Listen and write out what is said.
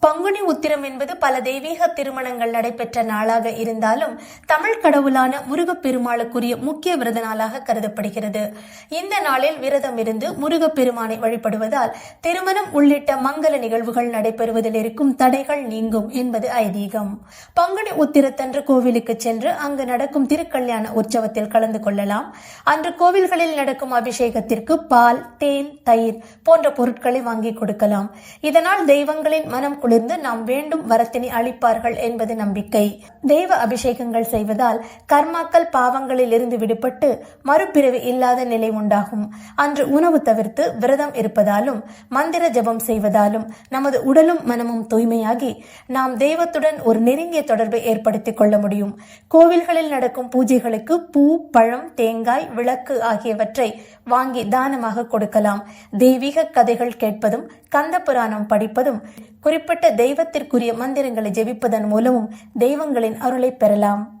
பங்குனி உத்திரம் என்பது பல தெய்வீக திருமணங்கள் நடைபெற்ற நாளாக இருந்தாலும் தமிழ் கடவுளான முருகப்பெருமாளுக்குரிய முக்கிய விரத நாளாக கருதப்படுகிறது. இந்த நாளில் விரதம் இருந்து முருகப்பெருமானை வழிபடுவதால் திருமணம் உள்ளிட்ட மங்கள நிகழ்வுகள் நடைபெறுவதில் இருக்கும் தடைகள் நீங்கும் என்பது ஐதீகம். பங்குனி உத்திரத்தன்று கோவிலுக்கு சென்று அங்கு நடக்கும் திருக்கல்யாண உற்சவத்தில் கலந்து கொள்ளலாம். அன்று கோவில்களில் நடக்கும் அபிஷேகத்திற்கு பால், தேன், தயிர் போன்ற பொருட்களை வாங்கி கொடுக்கலாம். இதனால் தெய்வங்களின் மனம் குளிர்ந்து நாம் வேண்டும் வரத்தினை அளிப்பார்கள் என்பது நம்பிக்கை. தெய்வ அபிஷேகங்கள் செய்வதால் கர்மாக்கள் பாவங்களில் இருந்து விடுபட்டு மறுபிறவி இல்லாத நிலை உண்டாகும். அன்று உணவு தவிர்த்து விரதம் இருப்பதாலும் மந்திர ஜபம் செய்வதாலும் நமது உடலும் மனமும் தூய்மையாகி நாம் தெய்வத்துடன் ஒரு நெருங்கிய தொடர்பை ஏற்படுத்திக் கொள்ள முடியும். கோவில்களில் நடக்கும் பூஜைகளுக்கு பூ, பழம், தேங்காய், விளக்கு ஆகியவற்றை வாங்கி தானமாக கொடுக்கலாம். தெய்வீக கதைகள் கேட்பதும், கந்த புராணம் படிப்பதும், குறிப்பிட்ட தெய்வத்திற்குரிய மந்திரங்களை ஜெபிப்பதன் மூலமும் தெய்வங்களின் அருளை பெறலாம்.